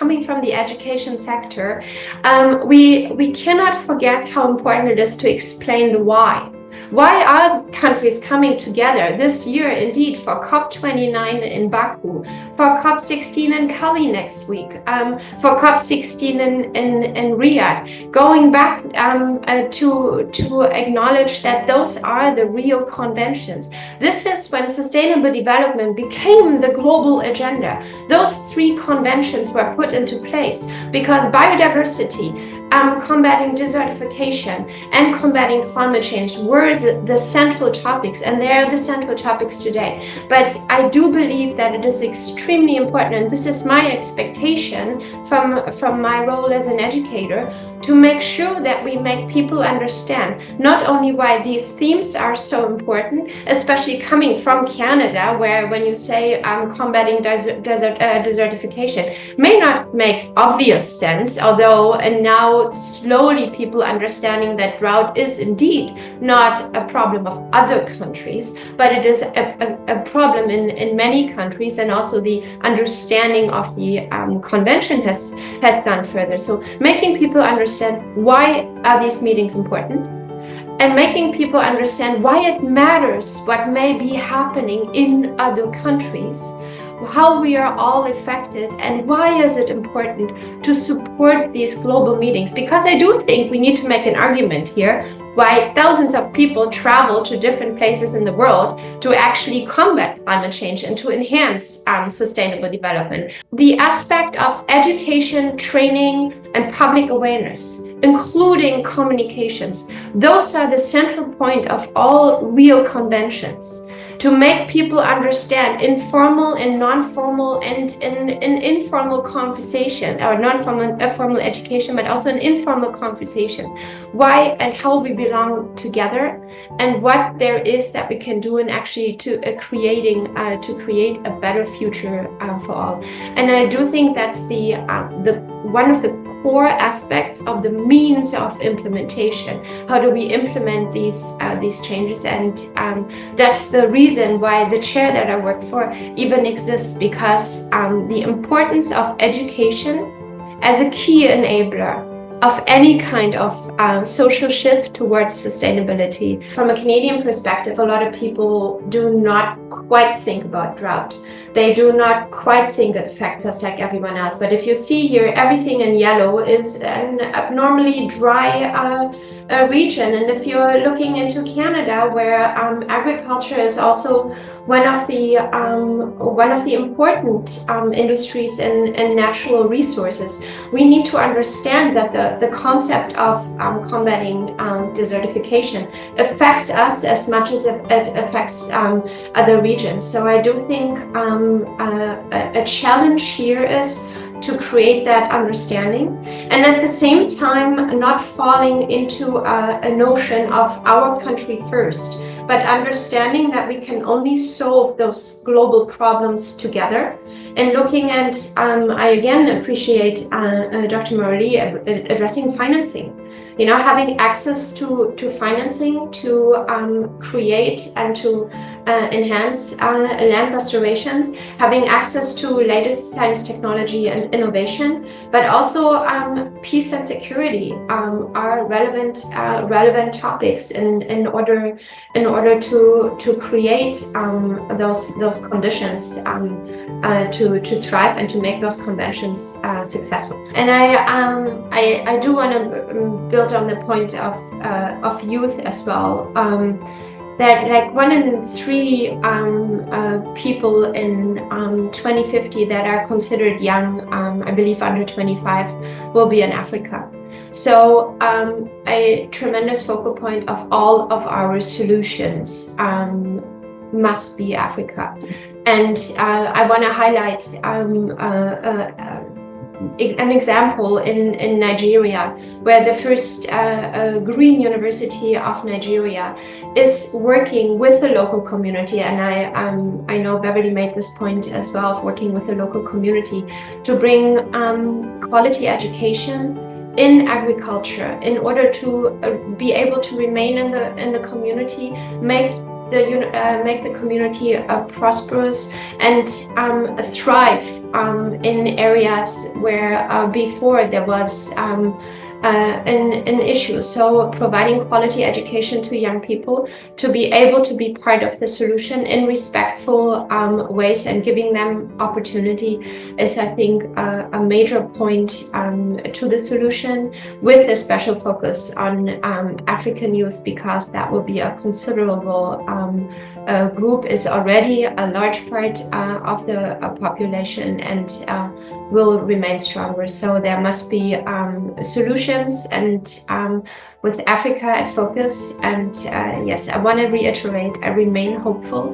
coming from the education sector, we cannot forget how important it is to explain the why. Why are countries coming together this year, indeed, for COP29 in Baku, for COP16 in Cali next week, for COP16 in Riyadh, going back to acknowledge that those are the Rio conventions. This is when sustainable development became the global agenda. Those three conventions were put into place because biodiversity, combating desertification, and combating climate change were the central topics, and they are the central topics today. But I do believe that it is extremely important, and this is my expectation from my role as an educator, to make sure that we make people understand not only why these themes are so important, especially coming from Canada, where when you say combating desertification may not make obvious sense, although now slowly people understanding that drought is indeed not a problem of other countries, but it is a problem in many countries, and also the understanding of the convention has gone further. So making people understand why are these meetings important, and making people understand why it matters what may be happening in other countries, how we are all affected, and why is it important to support these global meetings. Because I do think we need to make an argument here why thousands of people travel to different places in the world to actually combat climate change and to enhance sustainable development. The aspect of education, training, and public awareness, including communications, those are the central point of all Rio conventions. To make people understand informal and non-formal and in informal conversation, or formal education, but also an informal conversation, why and how we belong together, and what there is that we can do in actually to create a better future for all. And I do think that's the one of the core aspects of the means of implementation. How do we implement these changes? And that's the reason why the chair that I work for even exists, because the importance of education as a key enabler of any kind of social shift towards sustainability. From a Canadian perspective, a lot of people do not quite think about drought. They do not quite think it affects us like everyone else. But if you see here, everything in yellow is an abnormally dry region. And if you're looking into Canada, where agriculture is also one of the important industries and natural resources, we need to understand that the concept of combating desertification affects us as much as it affects other regions. So I do think a challenge here is to create that understanding, and at the same time not falling into a notion of our country first, but understanding that we can only solve those global problems together. And looking at, I again appreciate Dr. Morelli addressing financing. You know, having access to financing to create and to enhance land restorations, having access to latest science, technology, and innovation, but also peace and security are relevant topics in order to create those conditions to thrive and to make those conventions successful. And I do want to build on the point of youth as well. That like 1 in 3 people in 2050 that are considered young, I believe under 25, will be in Africa. So a tremendous focal point of all of our solutions must be Africa. And I want to highlight an example in Nigeria, where the first Green University of Nigeria is working with the local community. And I know Beverly made this point as well, of working with the local community to bring quality education in agriculture in order to be able to remain in the community, make make the community prosperous and thrive in areas where before there was an issue. So providing quality education to young people to be able to be part of the solution in respectful ways and giving them opportunity is, I think, a major point to the solution, with a special focus on African youth, because that will be a considerable group, is already a large part of the population and will remain stronger. So there must be solutions, and with Africa at focus. And yes, I want to reiterate, I remain hopeful